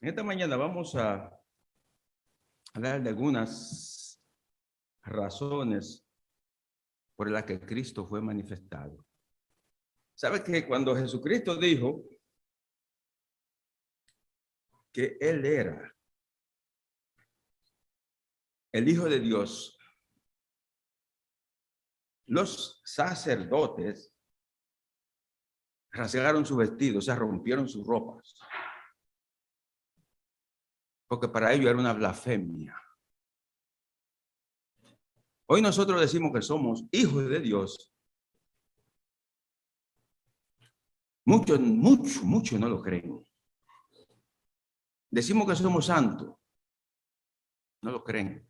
Esta mañana vamos a hablar de algunas razones por las que Cristo fue manifestado. ¿Sabe que cuando Jesucristo dijo que Él era el Hijo de Dios, los sacerdotes rasgaron sus vestidos, o sea, rompieron sus ropas, porque para ellos era una blasfemia. Hoy nosotros decimos que somos hijos de Dios. Muchos no lo creen. Decimos que somos santos. No lo creen.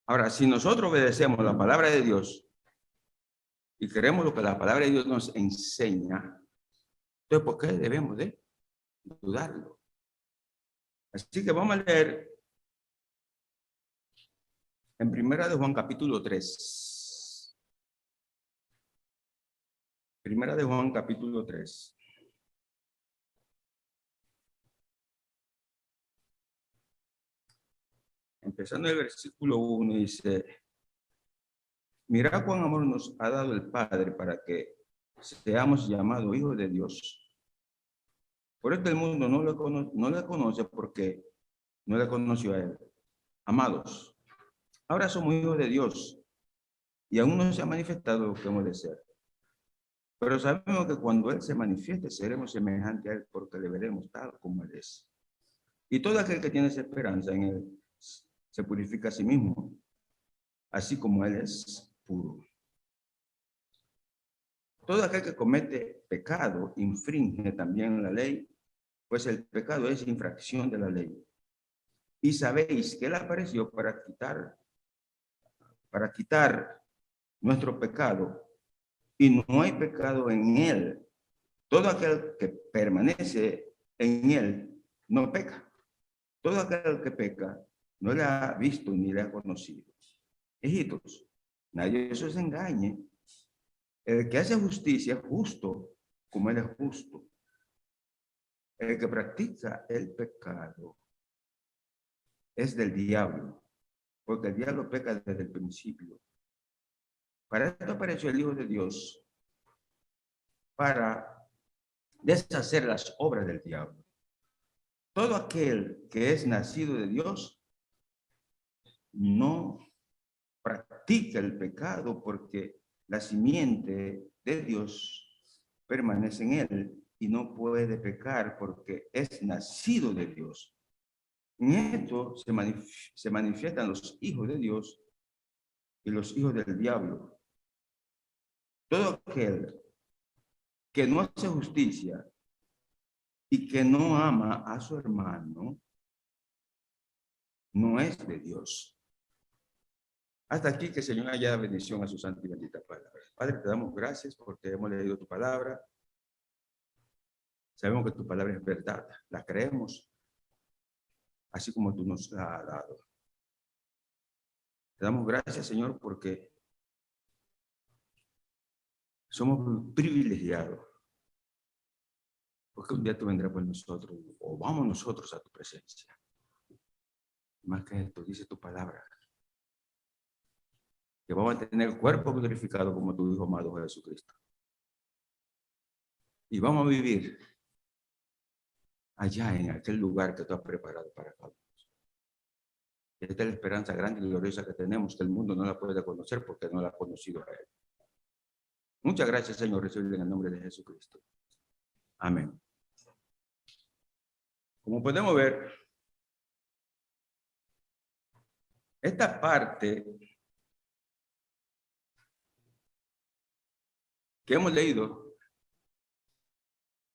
Ahora, si nosotros obedecemos la palabra de Dios y queremos lo que la palabra de Dios nos enseña, entonces, ¿por qué debemos de dudarlo? Así que vamos a leer en Primera de Juan capítulo 3. Primera de Juan capítulo 3. Empezando el versículo 1 dice: mirad cuán amor nos ha dado el Padre para que seamos llamados hijos de Dios. Por esto el mundo no le conoce porque no le conoció a Él. Amados, ahora somos hijos de Dios y aún no se ha manifestado lo que hemos de ser. Pero sabemos que cuando Él se manifieste seremos semejantes a Él porque le veremos tal como Él es. Y todo aquel que tiene esa esperanza en Él se purifica a sí mismo, así como Él es puro. Todo aquel que comete pecado infringe también la ley, pues el pecado es infracción de la ley. Y sabéis que Él apareció para quitar nuestro pecado, y no hay pecado en Él. Todo aquel que permanece en Él no peca. Todo aquel que peca no le ha visto ni le ha conocido. Hijitos, nadie os engañe. El que hace justicia es justo como Él es justo. El que practica el pecado es del diablo, porque el diablo peca desde el principio. Para esto apareció el Hijo de Dios, para deshacer las obras del diablo. Todo aquel que es nacido de Dios no practica el pecado, porque la simiente de Dios permanece en él y no puede pecar porque es nacido de Dios. En esto se manifiestan los hijos de Dios y los hijos del diablo. Todo aquel que no hace justicia y que no ama a su hermano no es de Dios. Hasta aquí, que el Señor haya dado bendición a su santa y bendita palabra. Padre, te damos gracias porque hemos leído tu palabra. Sabemos que tu palabra es verdad, la creemos, así como tú nos la has dado. Te damos gracias, Señor, porque somos privilegiados. Porque un día tú vendrás por nosotros, o vamos nosotros a tu presencia. Más que esto, dice tu palabra, que vamos a tener el cuerpo glorificado como tu Hijo amado Jesucristo. Y vamos a vivir allá en aquel lugar que tú has preparado para cada uno. Esta es la esperanza grande y gloriosa que tenemos, que el mundo no la puede conocer porque no la ha conocido a Él. Muchas gracias, Señor, recibe en el nombre de Jesucristo. Amén. Como podemos ver, esta parte que hemos leído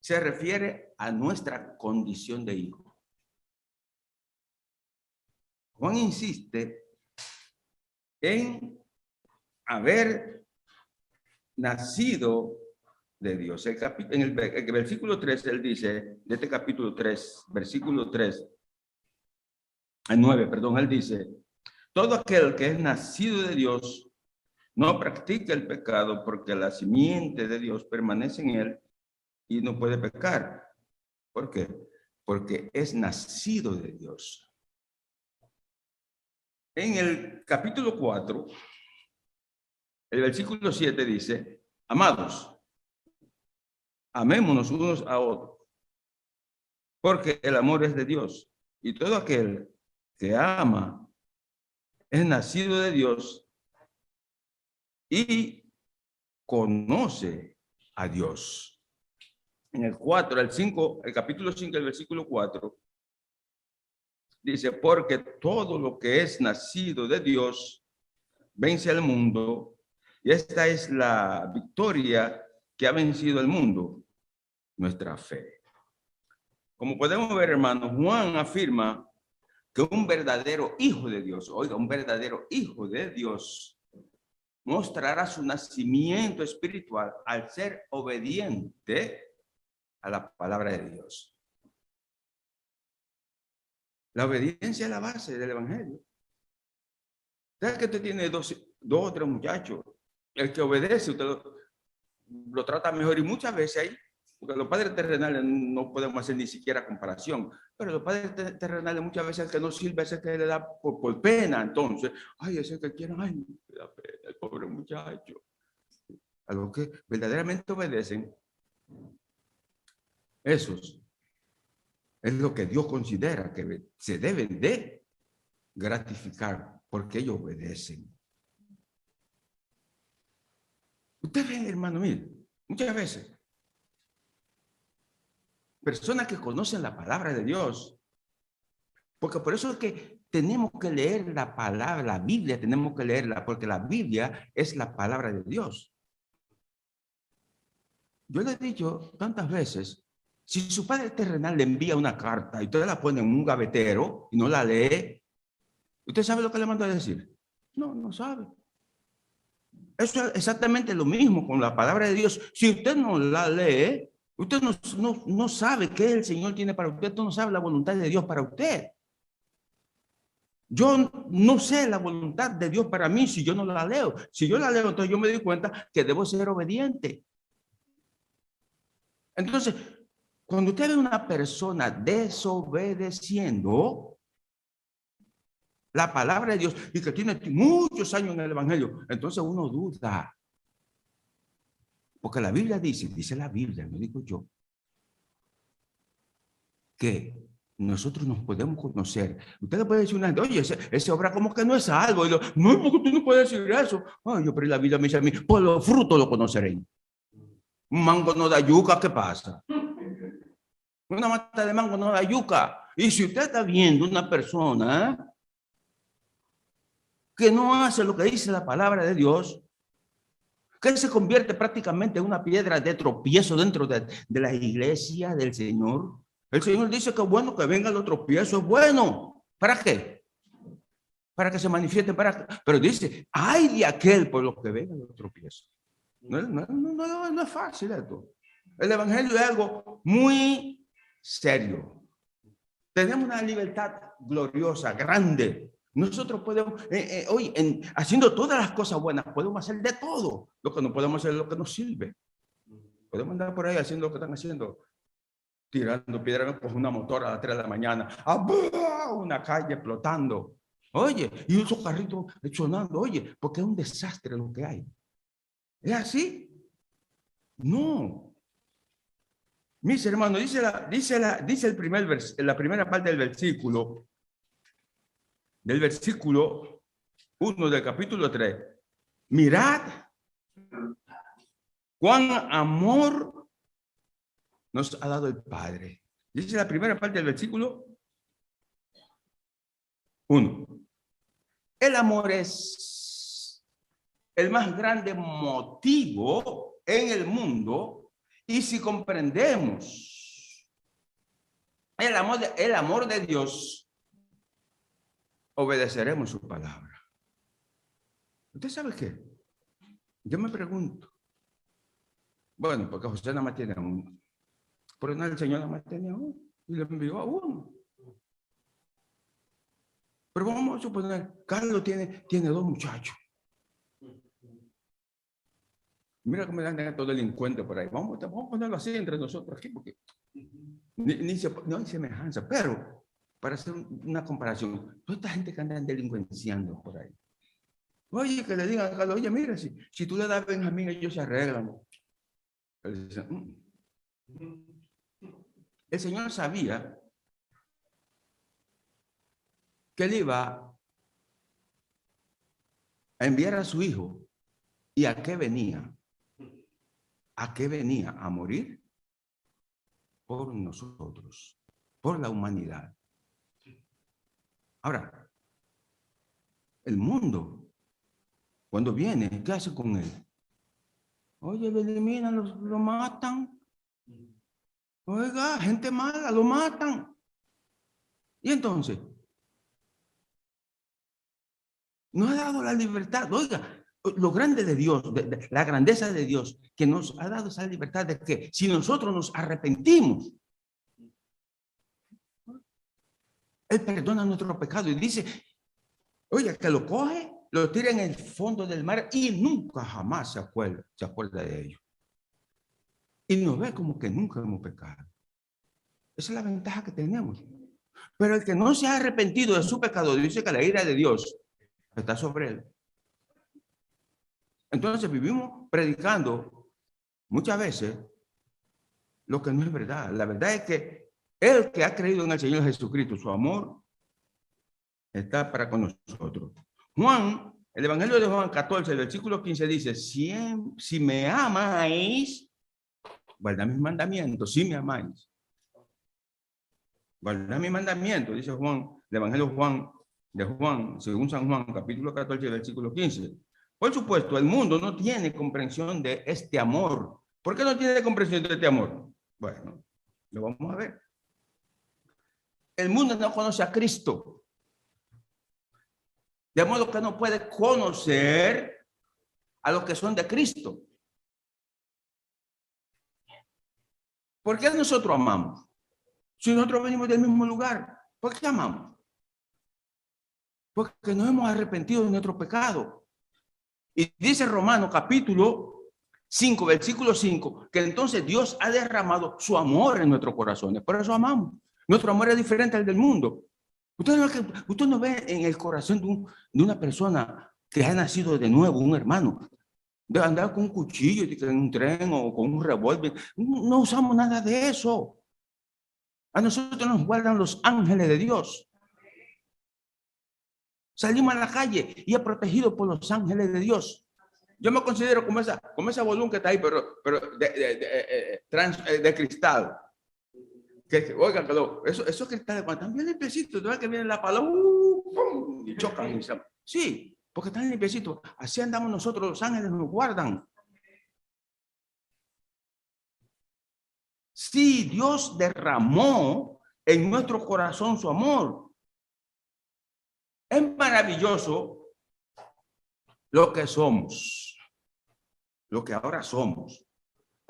se refiere a nuestra condición de hijo. Juan insiste en haber nacido de Dios. En el versículo 3, él dice, de este capítulo 3, versículo 3, al 9, perdón, él dice: todo aquel que es nacido de Dios no practica el pecado, porque la simiente de Dios permanece en él y no puede pecar. ¿Por qué? porque es nacido de Dios. En el capítulo 4, el versículo 7 dice, amados, amémonos unos a otros, porque el amor es de Dios, y todo aquel que ama es nacido de Dios y conoce a Dios. En el 4, el 5, el capítulo 5, el versículo 4, dice, porque todo lo que es nacido de Dios vence al mundo, y esta es la victoria que ha vencido al mundo, nuestra fe. Como podemos ver, hermanos, Juan afirma que un verdadero hijo de Dios, oiga, un verdadero hijo de Dios, mostrará su nacimiento espiritual al ser obediente a la palabra de Dios. La obediencia es la base del evangelio. ¿Sabes que usted tiene dos o tres muchachos? El que obedece, usted lo trata mejor, y muchas veces hay, porque los padres terrenales no podemos hacer ni siquiera comparación, pero los padres terrenales muchas veces el que no sirve es el que le da por pena. Entonces, ay, ese que quiere, ay, me da pena, el pobre muchacho. A los que verdaderamente obedecen, esos es lo que Dios considera que se deben de gratificar, porque ellos obedecen. Usted ve, hermano, mire, muchas veces, personas que conocen la palabra de Dios, porque por eso es que tenemos que leer la palabra, la Biblia tenemos que leerla, porque la Biblia es la palabra de Dios. Yo le he dicho tantas veces, si su padre terrenal le envía una carta y usted la pone en un gavetero y no la lee, ¿usted sabe lo que le manda a decir? No, no sabe. Eso es exactamente lo mismo con la palabra de Dios. Si usted no la lee, usted no sabe qué el Señor tiene para usted, usted no sabe la voluntad de Dios para usted. Yo no sé la voluntad de Dios para mí si yo no la leo. Si yo la leo, entonces yo me doy cuenta que debo ser obediente. Entonces, cuando usted ve a una persona desobedeciendo la palabra de Dios y que tiene muchos años en el evangelio, entonces uno duda. Porque la Biblia dice la Biblia, no digo yo, que nosotros nos podemos conocer. Usted le puede decir una gente, oye, ese obra como que no es algo. Y no, porque tú no puedes decir eso. Ay, yo, pero la Biblia me dice a mí, por los frutos lo conoceréis. Un mango no da yuca, ¿qué pasa? Una mata de mango no da yuca. Y si usted está viendo una persona que no hace lo que dice la palabra de Dios, que se convierte prácticamente en una piedra de tropiezo dentro de la iglesia del Señor. El Señor dice que bueno que venga el tropiezo, es bueno. ¿Para qué? Para que se manifieste, pero dice, ay de aquel por lo que venga el tropiezo. No es fácil esto. El evangelio es algo muy serio. Tenemos una libertad gloriosa, grande. Nosotros podemos, hoy, haciendo todas las cosas buenas, podemos hacer de todo. Lo que no podemos hacer es lo que nos sirve. Podemos andar por ahí haciendo lo que están haciendo, tirando piedras con una motora a las 3 de la mañana, una calle explotando. Oye, y esos carritos sonando, oye, porque es un desastre lo que hay. ¿Es así? No. Mis hermanos, dice la primera parte del versículo 1 del capítulo 3. Mirad cuán amor nos ha dado el Padre. Dice la primera parte del versículo 1. El amor es el más grande motivo en el mundo, y si comprendemos el amor de Dios, obedeceremos su palabra. ¿Usted sabe qué? Yo me pregunto, bueno, porque José nada más tiene uno, pero no, el Señor nada más tenía uno y le envió a uno. Pero vamos a suponer, Carlos tiene dos muchachos. Mira cómo le andan a todo delincuente por ahí. Vamos a ponerlo así entre nosotros aquí, porque no hay semejanza. Pero, para hacer una comparación, toda esta gente que anda delincuenciando por ahí. Oye, que le digan a Carlos, oye, mira, si tú le das a Benjamín, ellos se arreglan. Él dice, El Señor sabía que él iba a enviar a su hijo. ¿Y a qué venía? ¿A qué venía? A morir por nosotros, por la humanidad. Ahora, el mundo, cuando viene, ¿qué hace con él? Oye, lo eliminan, lo matan. Oiga, gente mala, lo matan. Y entonces, nos ha dado la libertad. Oiga, lo grande de Dios, la grandeza de Dios, que nos ha dado esa libertad de que si nosotros nos arrepentimos, Él perdona nuestro pecado y dice, oiga, que lo coge, lo tira en el fondo del mar y nunca jamás se acuerda de ello. Y nos ve como que nunca hemos pecado. Esa es la ventaja que tenemos. Pero el que no se ha arrepentido de su pecado, dice que la ira de Dios está sobre él. Entonces vivimos predicando muchas veces lo que no es verdad. La verdad es que el que ha creído en el Señor Jesucristo, su amor está para con nosotros. Juan, el Evangelio de Juan 14, el versículo 15 dice, si me amáis, guardad mis mandamientos, si me amáis. Guardad mis mandamientos, dice Juan, el Evangelio de Juan, según San Juan, capítulo 14, versículo 15. Por supuesto, el mundo no tiene comprensión de este amor. ¿Por qué no tiene comprensión de este amor? Bueno, lo vamos a ver. El mundo no conoce a Cristo. De modo que no puede conocer a los que son de Cristo. ¿Por qué nosotros amamos? Si nosotros venimos del mismo lugar, ¿por qué amamos? Porque nos hemos arrepentido de nuestro pecado. Y dice Romanos capítulo 5, versículo 5, que entonces Dios ha derramado su amor en nuestros corazones. Por eso amamos. Nuestro amor es diferente al del mundo. Usted no ve en el corazón de una persona que ha nacido de nuevo, un hermano, de andar con un cuchillo en un tren o con un revólver. No usamos nada de eso. A nosotros nos guardan los ángeles de Dios. Salimos a la calle y es protegido por los ángeles de Dios. Yo me considero como esa volumen que está ahí, pero de cristal. Oigan, esos cristales cuando están bien limpiecitos, tú ves que viene la paloma y chocan. Sí, porque están limpiecitos. Así andamos nosotros, los ángeles nos guardan. Sí, Dios derramó en nuestro corazón su amor. Es maravilloso lo que somos, lo que ahora somos.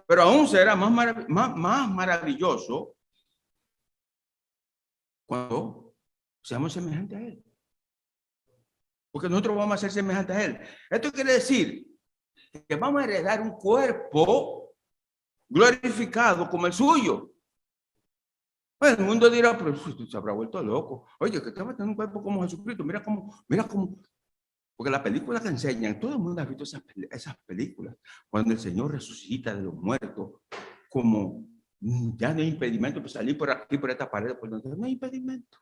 Pero aún será más maravilloso cuando seamos semejantes a Él. Porque nosotros vamos a ser semejantes a Él. Esto quiere decir que vamos a heredar un cuerpo glorificado como el suyo. Bueno, el mundo dirá, pero se habrá vuelto loco. Oye, que te va a tener un cuerpo como Jesucristo. Mira cómo. Porque las películas que enseñan, todo el mundo ha visto esas películas. Cuando el Señor resucita de los muertos, como ya no hay impedimento para salir por aquí, por esta pared, por donde no hay impedimento.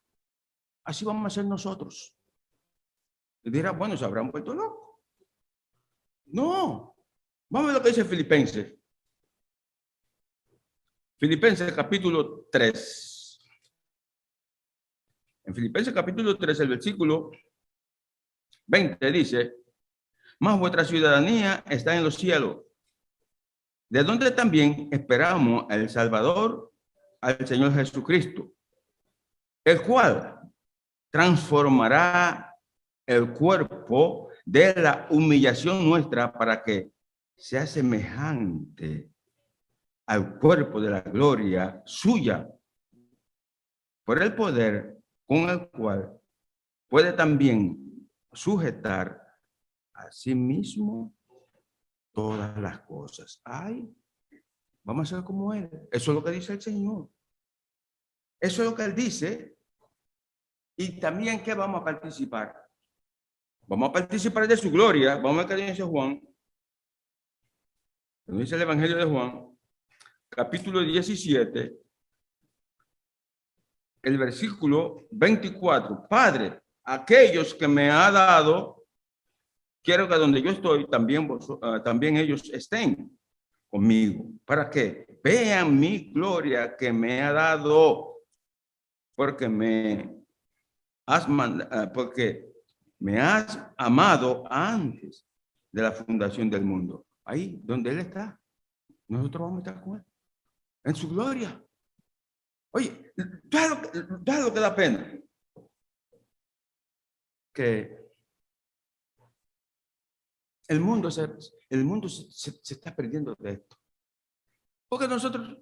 Así vamos a ser nosotros. Y dirá, bueno, se habrán vuelto locos. No. Vamos a ver lo que dice Filipenses. Filipenses capítulo 3. En Filipenses capítulo 3, el versículo 20 dice, mas vuestra ciudadanía está en los cielos, de donde también esperamos al Salvador, al Señor Jesucristo, el cual transformará el cuerpo de la humillación nuestra para que sea semejante al cuerpo de la gloria suya, por el poder con el cual puede también sujetar a sí mismo todas las cosas. Ay, vamos a ser como Él. Eso es lo que dice el Señor. Eso es lo que Él dice. Y también, ¿qué vamos a participar? Vamos a participar de su gloria. Vamos a ver qué dice Juan. Dice el Evangelio de Juan, capítulo 17, el versículo 24. Padre, aquellos que me ha dado, quiero que donde yo estoy, también ellos estén conmigo. ¿Para qué? Vean mi gloria que me ha dado, porque me has amado antes de la fundación del mundo. Ahí donde Él está, nosotros vamos a estar con Él, en su gloria. Oye, ¿sabes lo que da pena? Que el mundo se está perdiendo de esto. Porque nosotros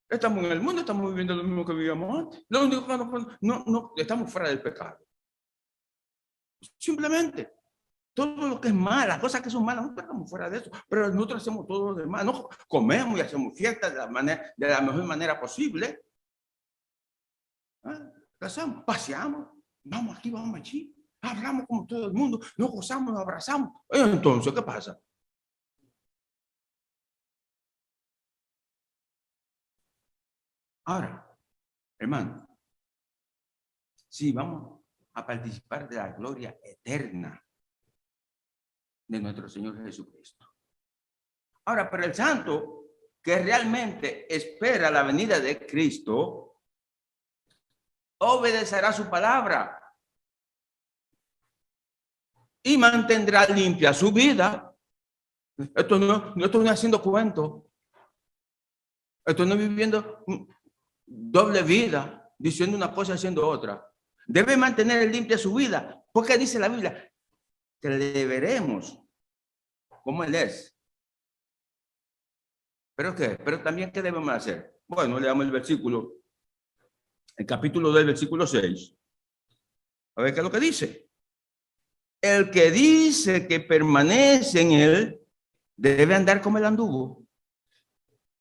estamos en el mundo, estamos viviendo lo mismo que vivíamos antes. Lo único que no estamos fuera del pecado. Simplemente, todo lo que es malo, las cosas que son malas, nosotros estamos fuera de eso. Pero nosotros hacemos todo lo demás. ¿No? Comemos y hacemos fiestas de la mejor manera posible. Hacemos, paseamos, vamos aquí, vamos allí. Hablamos como todo el mundo, nos gozamos, nos abrazamos. Entonces, ¿qué pasa? Ahora, hermano, sí, vamos a participar de la gloria eterna de nuestro Señor Jesucristo. Ahora, pero el santo que realmente espera la venida de Cristo, obedecerá su palabra y mantendrá limpia su vida. Esto no estoy haciendo cuento. Esto no es viviendo doble vida, diciendo una cosa y haciendo otra. Debe mantener limpia su vida, porque dice la Biblia que le veremos como Él es. ¿Pero qué? Pero también, ¿qué debemos hacer? Bueno, leamos el versículo, el capítulo 2, versículo 6. A ver qué es lo que dice. El que dice que permanece en Él debe andar como Él anduvo.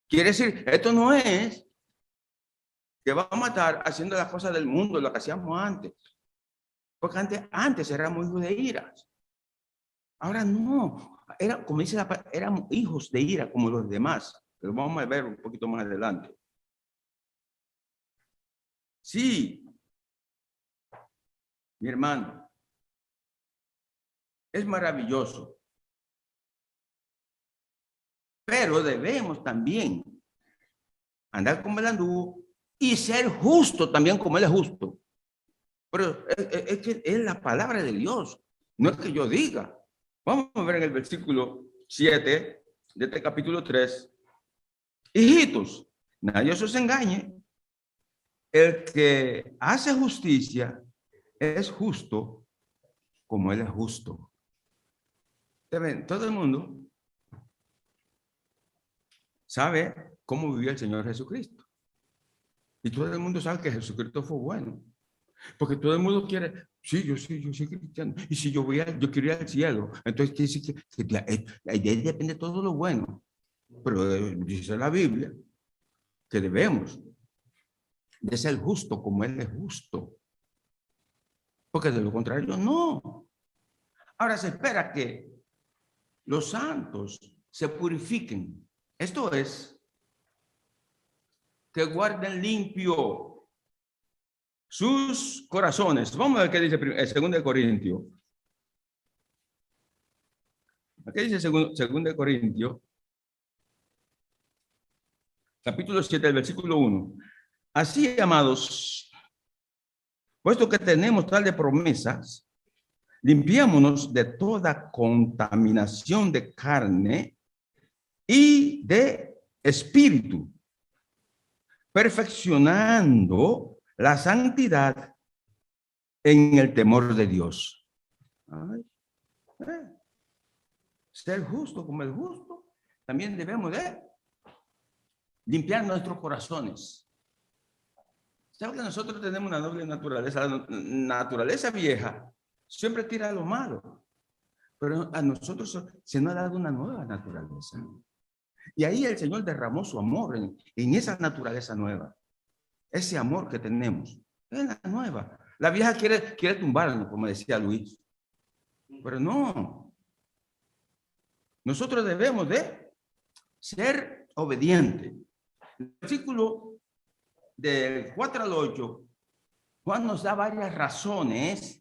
Quiere decir, esto no es que vamos a estar haciendo las cosas del mundo, lo que hacíamos antes. Porque antes éramos hijos de iras. Ahora no. Como dice éramos hijos de ira como los demás. Pero vamos a ver un poquito más adelante. Sí, mi hermano, es maravilloso. Pero debemos también andar como Él anduvo y ser justo también como Él es justo. Pero es que es la palabra de Dios, no es que yo diga. Vamos a ver en el versículo 7 de este capítulo 3. Hijitos, nadie os engañe. El que hace justicia es justo como Él es justo. ¿Ven? Todo el mundo sabe cómo vivió el Señor Jesucristo. Y todo el mundo sabe que Jesucristo fue bueno. Porque todo el mundo quiere, sí, yo soy cristiano. Y si yo yo quiero ir al cielo. Entonces quiere decir que de ahí depende todo lo bueno. Pero dice la Biblia que debemos de ser justo como Él es justo. Porque de lo contrario, no. Ahora se espera que los santos se purifiquen. Esto es, que guarden limpio sus corazones. Vamos a ver qué dice el 2 Corintios. Aquí dice 2 Corintios, capítulo 7, el versículo 1. Así, amados, puesto que tenemos tal de promesas, limpiémonos de toda contaminación de carne y de espíritu, perfeccionando la santidad en el temor de Dios. Ay, ser justo como el justo, también debemos de limpiar nuestros corazones. ¿Sabe que nosotros tenemos una doble naturaleza? La naturaleza vieja siempre tira lo malo, Pero a nosotros se nos ha dado una nueva naturaleza. Y ahí el Señor derramó su amor en esa naturaleza nueva. Ese amor que tenemos es la nueva. La vieja quiere tumbarnos, como decía Luis. Pero no. Nosotros debemos de ser obedientes. El versículo del 4 al 8, Juan nos da varias razones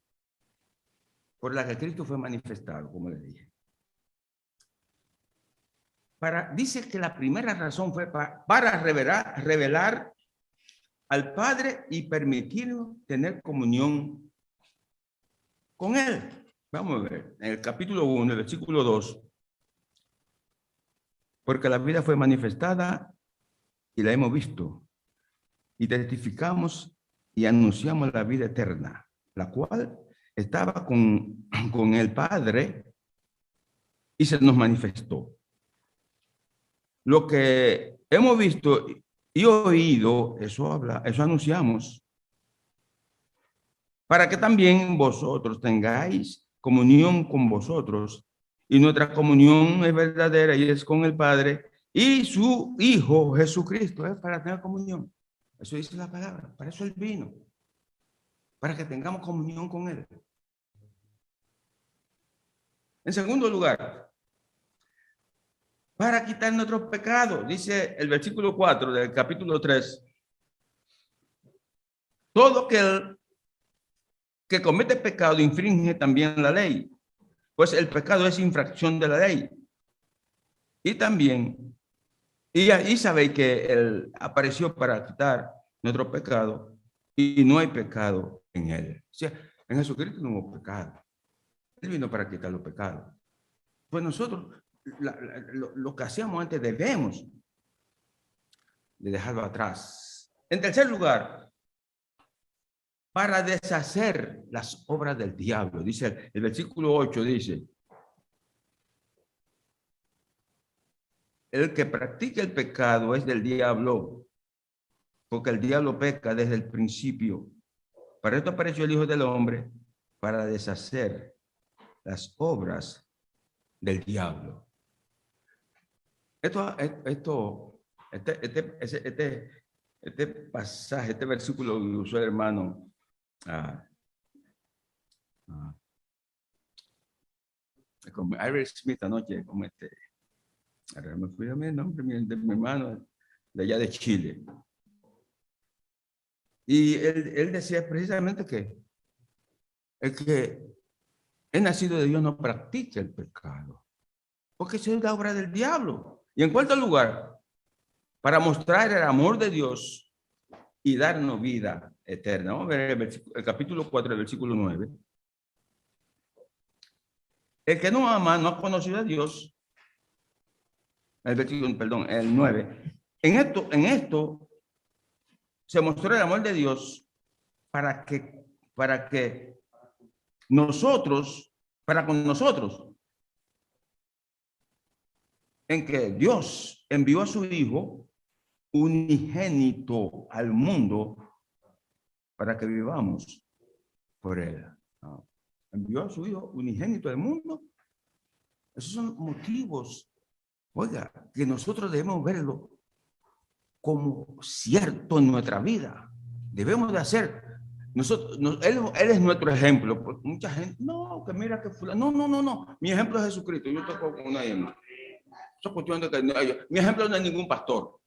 por las que Cristo fue manifestado, como le dije. Dice que la primera razón fue para revelar al Padre y permitirnos tener comunión con Él. Vamos a ver, en el capítulo 1, el versículo 2. Porque la vida fue manifestada y la hemos visto, y testificamos y anunciamos la vida eterna, la cual estaba con el Padre y se nos manifestó. Lo que hemos visto y oído, eso anunciamos, para que también vosotros tengáis comunión con vosotros, y nuestra comunión es verdadera y es con el Padre y su Hijo Jesucristo. Es para tener comunión. Eso dice la palabra. Para eso Él vino. Para que tengamos comunión con Él. En segundo lugar, para quitar nuestros pecados, dice el versículo 4 del capítulo 3. Todo aquel que comete pecado infringe también la ley, pues el pecado es infracción de la ley. Y también, y sabéis que Él apareció para quitar nuestro pecado y no hay pecado en Él. O sea, en Jesucristo no hubo pecado. Él vino para quitar los pecados. Pues nosotros, lo que hacíamos antes, debemos de dejarlo atrás. En tercer lugar, para deshacer las obras del diablo. Dice el versículo 8, dice: el que practica el pecado es del diablo, porque el diablo peca desde el principio. Para esto apareció el Hijo del Hombre, para deshacer las obras del diablo. Este pasaje, este versículo que usó el hermano como Iris Smith anoche, como ahora me fui a mi nombre de mi hermano de allá de Chile. Y él decía precisamente que el que es nacido de Dios no practica el pecado, porque eso es la obra del diablo. Y en cuarto lugar, para mostrar el amor de Dios y darnos vida eterna. Vamos a ver el capítulo 4, el versículo 9. El que no ama no ha conocido a Dios. El versículo, perdón, el 9. En esto se mostró el amor de Dios para con nosotros, en que Dios envió a su Hijo unigénito al mundo para que vivamos por Él. Envió a su Hijo unigénito al mundo. Esos son motivos, oiga, que nosotros debemos verlo como cierto en nuestra vida. Debemos de hacer. Él es nuestro ejemplo. Porque mucha gente, no, que mira que fulano. No. Mi ejemplo es Jesucristo. Yo toco con una hembra. Eso es cuestión de que mi ejemplo no es ningún pastor.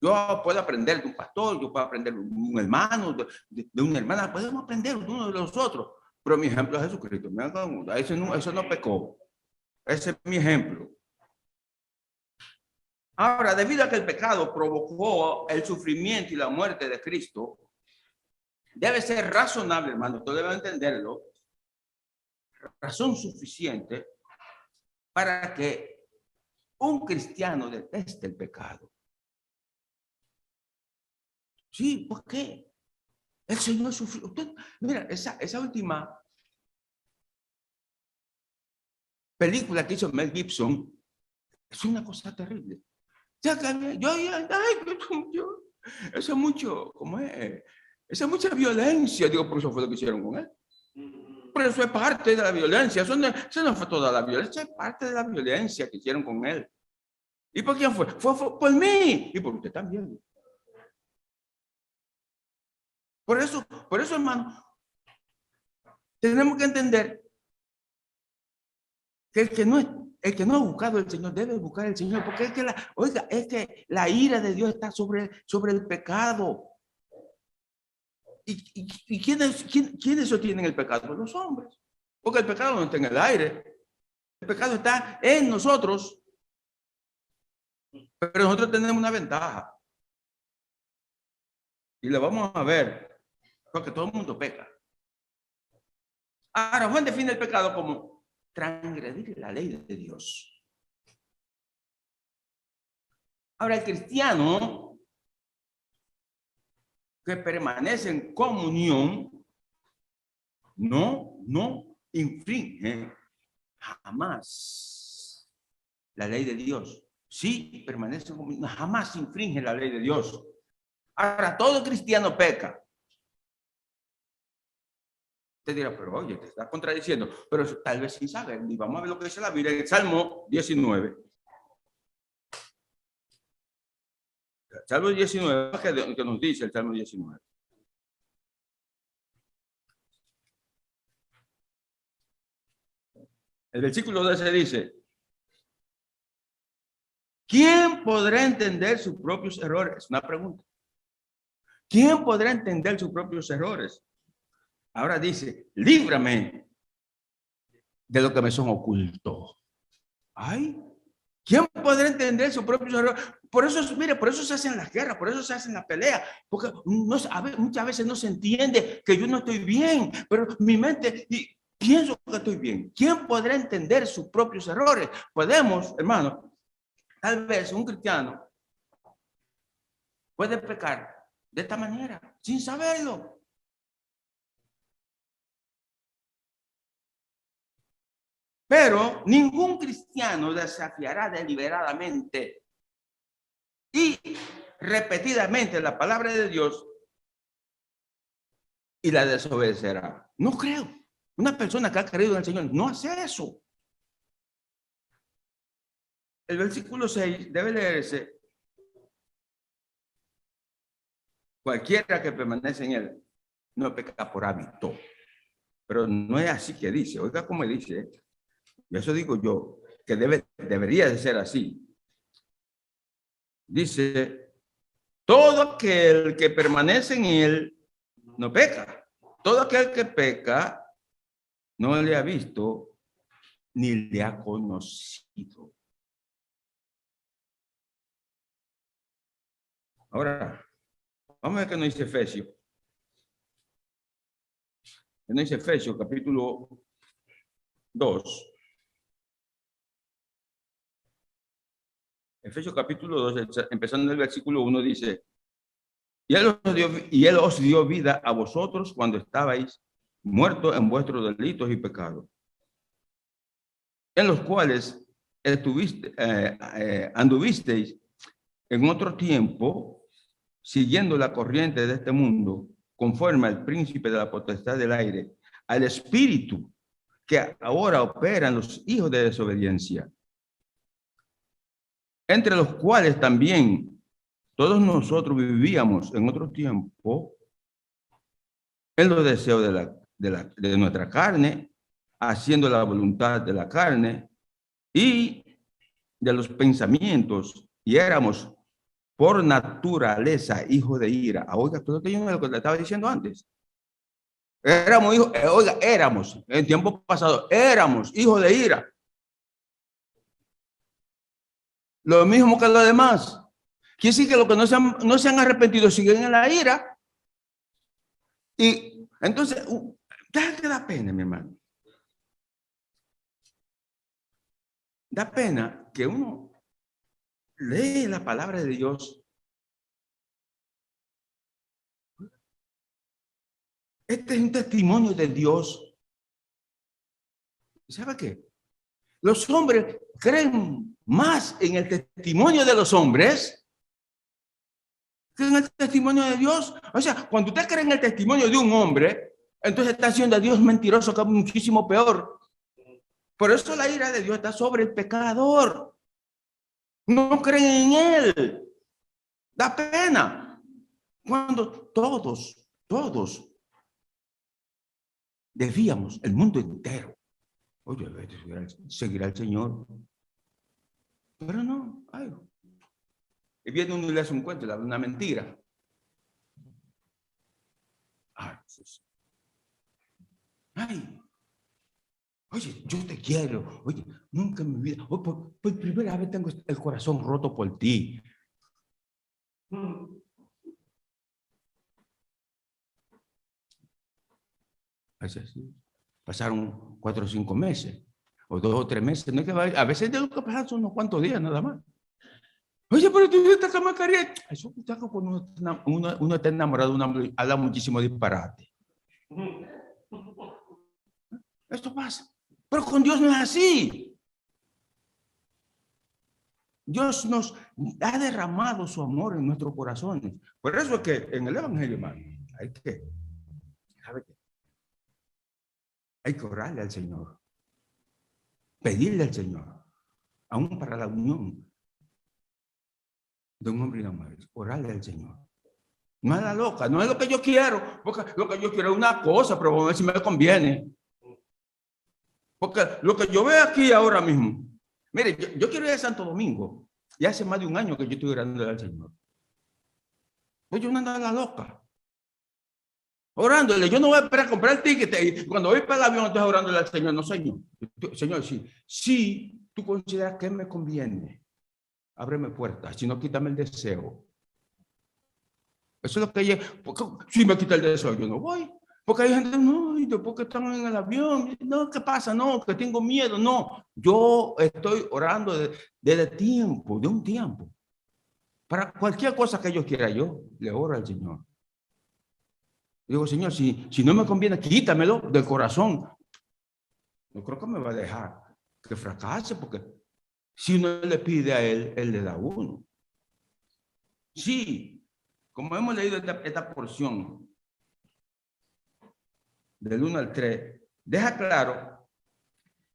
Yo puedo aprender de un pastor, yo puedo aprender de un hermano, de una hermana. Podemos aprender de uno de los otros. Pero mi ejemplo es Jesucristo. Eso no pecó. Ese es mi ejemplo. Ahora, debido a que el pecado provocó el sufrimiento y la muerte de Cristo, debe ser razonable, hermano, usted debe entenderlo, razón suficiente para que un cristiano deteste el pecado. Sí, ¿por qué? El Señor sufrió. Usted, mira, esa última película que hizo Mel Gibson es una cosa terrible. Ya que eso es mucho, ¿cómo es? Esa es mucha violencia, digo, por eso fue lo que hicieron con él. Pero eso es parte de la violencia. Eso no fue toda la violencia, es parte de la violencia que hicieron con él. ¿Y por quién fue? Fue por mí y por usted también. Por eso, hermano, tenemos que entender que el que no ha buscado al Señor debe buscar al Señor, porque es que la ira de Dios está sobre el pecado. ¿Y quiénes sostienen el pecado? Los hombres. Porque el pecado no está en el aire. El pecado está en nosotros. Pero nosotros tenemos una ventaja. Y lo vamos a ver. Porque todo el mundo peca. Ahora, Juan define el pecado como transgredir la ley de Dios. Ahora, el cristiano que permanece en comunión no infringe jamás la ley de Dios. Sí, permanece en comunión, jamás infringe la ley de Dios. Ahora, todo cristiano peca. Usted dirá, pero oye, te estás contradiciendo, pero tal vez sin saber. Y vamos a ver lo que dice la Biblia en el Salmo 19. Salmo 19, que nos dice el Salmo 19. El versículo 12 dice, ¿quién podrá entender sus propios errores? Una pregunta. ¿Quién podrá entender sus propios errores? Ahora dice, líbrame de lo que me son ocultos. Ay, ¿quién podrá entender sus propios errores? Por eso, mire, por eso se hacen las guerras, por eso se hacen las peleas, porque muchas veces no se entiende que yo no estoy bien, pero mi mente, y pienso que estoy bien. ¿Quién podrá entender sus propios errores? Podemos, hermano, tal vez un cristiano puede pecar de esta manera, sin saberlo. Pero ningún cristiano desafiará deliberadamente y repetidamente la palabra de Dios y la desobedecerá. No creo. Una persona que ha creído en el Señor no hace eso. El versículo 6 debe leerse. Cualquiera que permanece en él no peca por hábito. Pero no es así que dice. Oiga cómo dice. Y eso digo yo, que debería de ser así. Dice, todo aquel que permanece en él no peca. Todo aquel que peca no le ha visto ni le ha conocido. Ahora, vamos a ver qué nos dice Efesios. ¿Qué nos dice Efesios, capítulo 2? Efesios capítulo 2, empezando en el versículo 1, dice, y él os dio vida a vosotros cuando estabais muertos en vuestros delitos y pecados, en los cuales anduvisteis en otro tiempo, siguiendo la corriente de este mundo, conforme al príncipe de la potestad del aire, al espíritu que ahora opera en los hijos de desobediencia, entre los cuales también todos nosotros vivíamos en otro tiempo en los deseos de nuestra carne, haciendo la voluntad de la carne y de los pensamientos, y éramos por naturaleza hijos de ira. Oiga, todo lo que le estaba diciendo antes. Éramos hijos, éramos, en tiempo pasado, éramos hijos de ira. Lo mismo que los demás. Quiere decir que los que no se han arrepentido siguen en la ira. Y entonces, deja que da pena, mi hermano. Da pena que uno lee la palabra de Dios. Este es un testimonio de Dios. ¿Sabe qué? Los hombres creen más en el testimonio de los hombres que en el testimonio de Dios. O sea, cuando usted cree en el testimonio de un hombre, Entonces está haciendo a Dios mentiroso, que es muchísimo peor. Por eso la ira de Dios está sobre el pecador. No creen en él. Da pena. Cuando todos debíamos, el mundo entero, oye, seguir al Señor. Pero no, ay. Y viene uno y le hace un cuento, le hace una mentira. Ay, oye, yo te quiero. Oye, nunca en mi vida, por primera vez tengo el corazón roto por ti. Así. Pasaron 4 o 5 meses, o 2 o 3 meses. No es que a veces tengo que pasar unos cuantos días nada más. Oye, pero tú estás con mascarilla. Eso está cuando uno está enamorado de una mujer, habla muchísimo disparate. Esto pasa. Pero con Dios no es así. Dios nos ha derramado su amor en nuestros corazones. Por eso es que en el Evangelio, hermano, hay que orarle al Señor. Pedirle al Señor. Aún para la unión de un hombre y una mujer. Orarle al Señor. No es la loca, no es lo que yo quiero, porque lo que yo quiero es una cosa, pero vamos a ver si me conviene. Porque lo que yo veo aquí ahora mismo, mire, yo quiero ir a Santo Domingo, y hace más de un año que yo estoy orando al Señor. Pues yo no ando a la loca. Orándole, yo no voy a esperar a comprar el ticket, y cuando voy para el avión estoy orándole al Señor, no Señor. Señor, si tú consideras que me conviene, ábreme puertas, si no, quítame el deseo. Eso es lo que porque si me quita el deseo, yo no voy. Porque hay gente, no, y después que están en el avión, no, ¿qué pasa? No, que tengo miedo. No, yo estoy orando desde tiempo, de un tiempo. Para cualquier cosa que yo quiera, yo le oro al Señor. Digo, Señor, si no me conviene, quítamelo del corazón. No creo que me va a dejar que fracase, porque si uno le pide a él, él le da a uno. Sí, como hemos leído esta porción, del 1 al 3, deja claro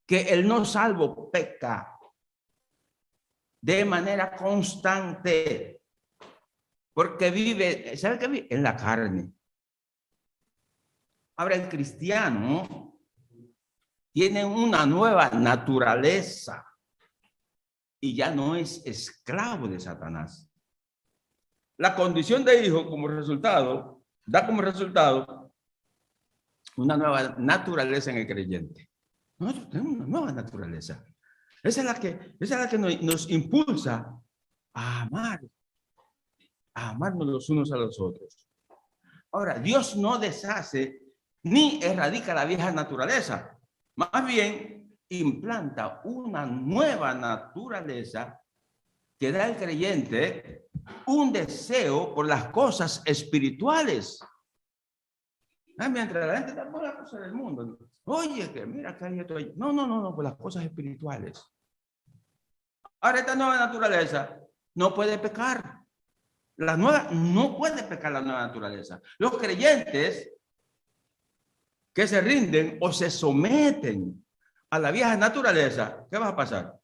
que el no salvo peca de manera constante, porque vive, ¿sabe qué vive? En la carne. Ahora el cristiano tiene una nueva naturaleza y ya no es esclavo de Satanás. La condición de hijo como resultado, da como resultado una nueva naturaleza en el creyente. Nosotros tenemos una nueva naturaleza. Esa es la que nos impulsa a amarnos los unos a los otros. Ahora, Dios no deshace ni erradica la vieja naturaleza. Más bien, implanta una nueva naturaleza que da al creyente un deseo por las cosas espirituales. Mientras la gente está por las cosas del mundo. Oye, que mira que hay esto. No, por las cosas espirituales. Ahora, esta nueva naturaleza no puede pecar. No puede pecar la nueva naturaleza. Los creyentes que se rinden o se someten a la vieja naturaleza, ¿qué va a pasar?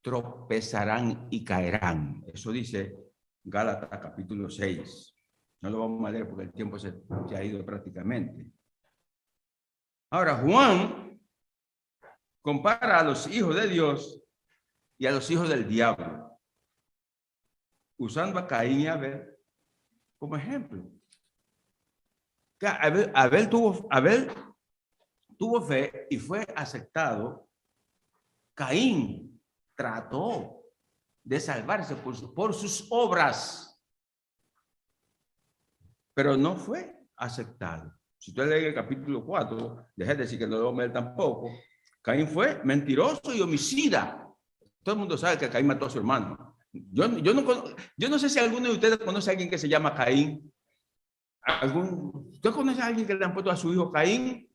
Tropezarán y caerán. Eso dice Gálatas capítulo 6. No lo vamos a leer porque el tiempo se ha ido prácticamente. Ahora, Juan compara a los hijos de Dios y a los hijos del diablo, usando a Caín y Abel como ejemplo. Abel tuvo fe y fue aceptado. Caín trató de salvarse por sus obras, pero no fue aceptado. Si usted lee el capítulo 4, deje de decir que no lo vamos a leer tampoco. Caín fue mentiroso y homicida. Todo el mundo sabe que Caín mató a su hermano. Yo no sé si alguno de ustedes conoce a alguien que se llama Caín. ¿Usted conoce a alguien que le han puesto a su hijo Caín?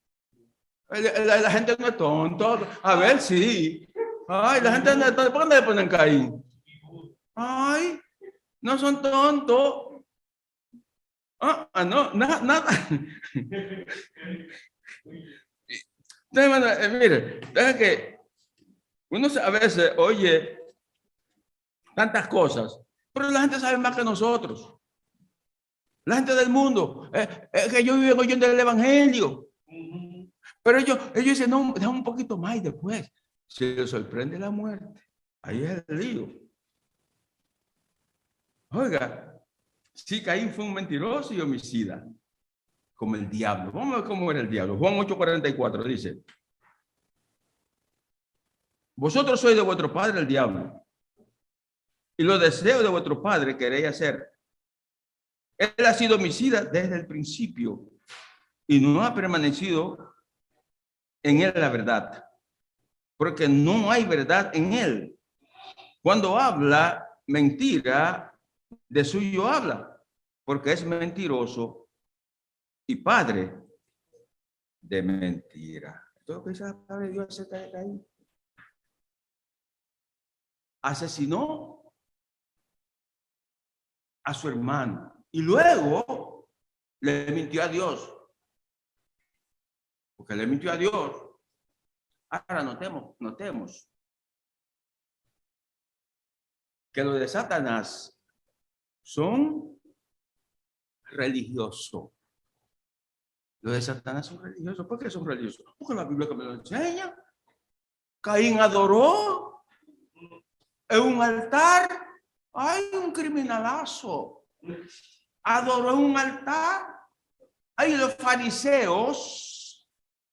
La gente no es tonto. A ver, sí. Ay, la gente no es tonto. ¿Por qué no le ponen Caín? Ay, no son tontos. No, nada. Mire, deja que uno a veces oye tantas cosas, pero la gente sabe más que nosotros. La gente del mundo, que ellos viven oyendo el evangelio. Pero ellos dicen, no, deja un poquito más y después se les sorprende la muerte. Ahí es el lío. Oiga, si Caín fue un mentiroso y homicida, como el diablo. Vamos a ver cómo era el diablo. Juan 8:44 dice, vosotros sois de vuestro padre el diablo, y los deseos de vuestro padre queréis hacer. Él ha sido homicida desde el principio y no ha permanecido en él la verdad, porque no hay verdad en él. Cuando habla mentira, de suyo habla, porque es mentiroso y padre de mentira. Todo lo que dice la palabra de Dios acerca de Caín. Asesinó a su hermano y luego le mintió a Dios, porque le mintió a Dios. Ahora notemos que los de Satanás son religiosos. Los de Satanás son religiosos. ¿Por qué son religiosos? Porque la Biblia que me lo enseña. Caín adoró en un altar. Hay un criminalazo. Adoró en un altar. Ahí los fariseos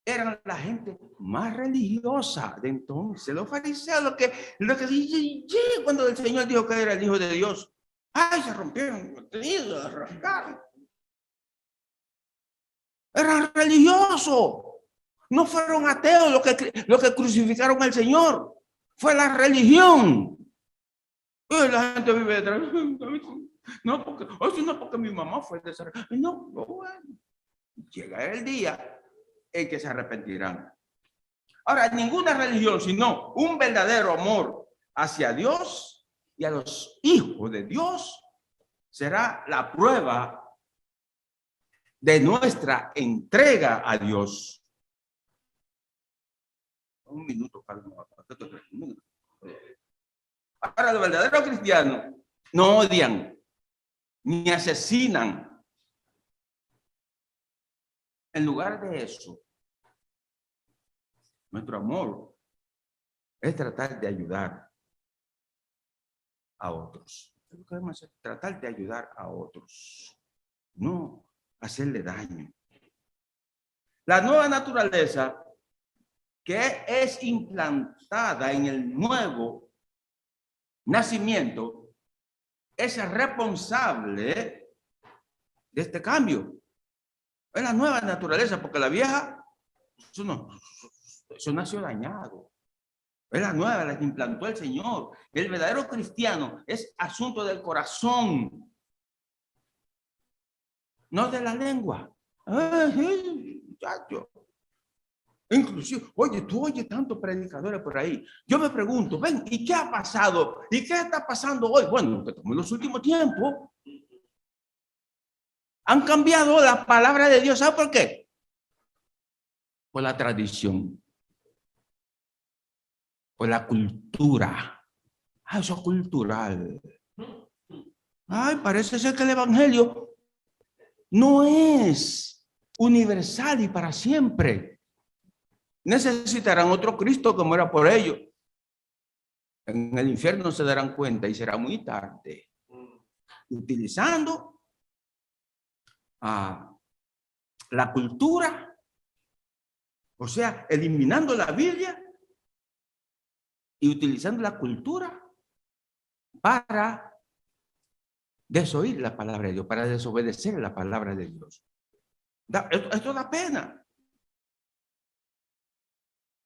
eran la gente más religiosa de entonces. Los fariseos, lo que dicen, cuando el Señor dijo que era el Hijo de Dios, ay, se rompieron, se arrancaron. Eran religiosos. No fueron ateos los que crucificaron al Señor. Fue la religión. Y la gente vive detrás. No, porque mi mamá fue de esa. No, bueno. Llega el día en que se arrepentirán. Ahora, ninguna religión, sino un verdadero amor hacia Dios y a los hijos de Dios será la prueba de nuestra entrega a Dios. Un minuto, calma. Ahora, los verdaderos cristianos no odian ni asesinan. En lugar de eso, nuestro amor es tratar de ayudar a otros. Es lo que debemos hacer, tratar de ayudar a otros, no hacerle daño. La nueva naturaleza que es implantada en el nuevo nacimiento es responsable de este cambio. Es la nueva naturaleza, porque la vieja, eso nació dañado. Es la nueva, la que implantó el Señor. El verdadero cristiano es asunto del corazón, no de la lengua. Muchacho. Inclusive, oye, tú oyes tantos predicadores por ahí. Yo me pregunto, ven, ¿y qué ha pasado? ¿Y qué está pasando hoy? Bueno, que en los últimos tiempos han cambiado la palabra de Dios. ¿Sabe por qué? Por la tradición, por la cultura. Eso es cultural. Ay, parece ser que el evangelio no es universal y para siempre. Necesitarán otro Cristo que muera por ellos. En el infierno se darán cuenta y será muy tarde. Utilizando la cultura, o sea, eliminando la Biblia y utilizando la cultura para desoír la palabra de Dios, para desobedecer la palabra de Dios. Esto da pena.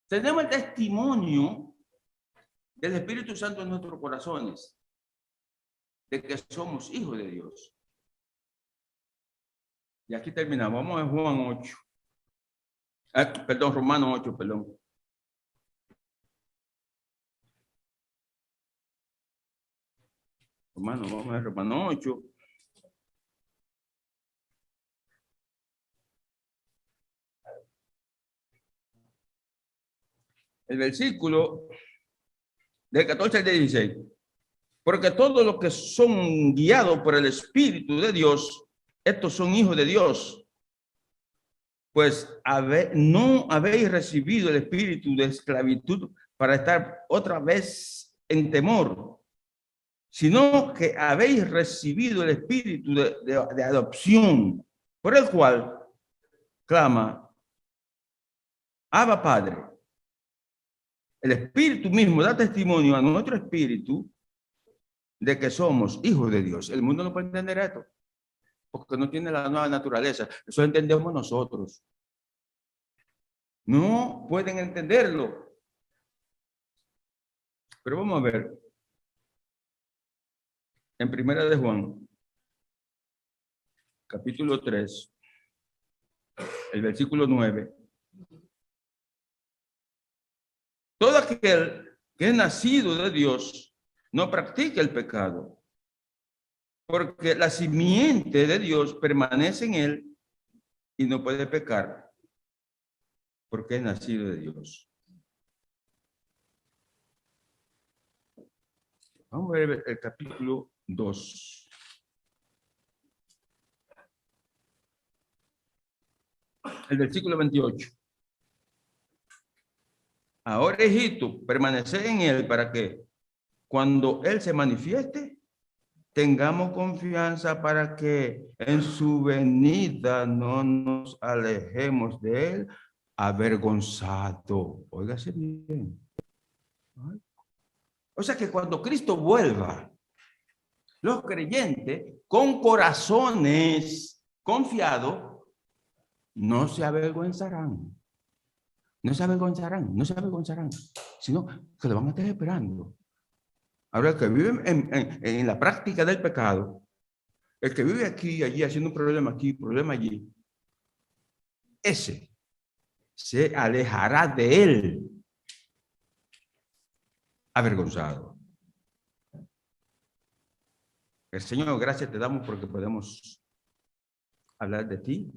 Tenemos el testimonio del Espíritu Santo en nuestros corazones, de que somos hijos de Dios. Y aquí terminamos. Vamos a Juan 8. Perdón, Romanos 8, perdón. Vamos a ver Romanos 8. el versículo del 14 al 16. Porque todos los que son guiados por el Espíritu de Dios, estos son hijos de Dios. Pues no habéis recibido el espíritu de esclavitud para estar otra vez en temor, sino que habéis recibido el espíritu de adopción, por el cual clama, Abba Padre. El espíritu mismo da testimonio a nuestro espíritu de que somos hijos de Dios. El mundo no puede entender esto, porque no tiene la nueva naturaleza. Eso entendemos nosotros. No pueden entenderlo. Pero vamos a ver. En Primera de Juan, capítulo 3, el versículo 9. Todo aquel que es nacido de Dios no practica el pecado, porque la simiente de Dios permanece en él y no puede pecar, porque es nacido de Dios. Vamos a ver el capítulo 2. El versículo 28. Ahora, hijito, permaneced en él para que cuando él se manifieste, tengamos confianza para que en su venida no nos alejemos de él avergonzado. Óigase bien. O sea que cuando Cristo vuelva, los creyentes con corazones confiados no se avergonzarán. No se avergonzarán, sino que lo van a estar esperando. Ahora, el que vive en la práctica del pecado, el que vive aquí y allí haciendo un problema aquí, problema allí, ese se alejará de él avergonzado. El Señor, gracias te damos porque podemos hablar de ti,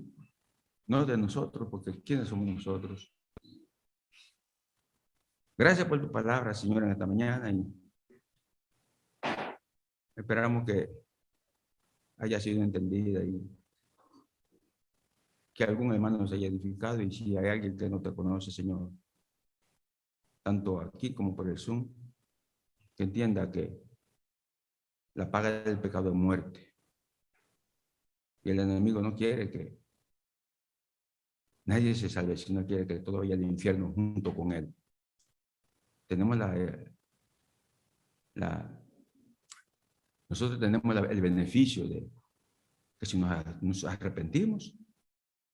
no de nosotros, porque ¿quiénes somos nosotros? Gracias por tu palabra, Señor, en esta mañana, y esperamos que haya sido entendida y que algún hermano se haya edificado, y si hay alguien que no te conoce, Señor, tanto aquí como por el Zoom, que entienda que la paga del pecado es muerte. Y el enemigo no quiere que nadie se salve, sino quiere que todo vaya al infierno junto con él. Tenemos nosotros tenemos el beneficio de que si nos arrepentimos,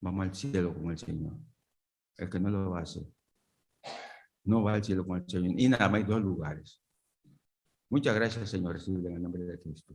vamos al cielo con el Señor. El que no lo hace, no va al cielo con el Señor. Y nada más hay dos lugares. Muchas gracias, Señor, en el nombre de Cristo.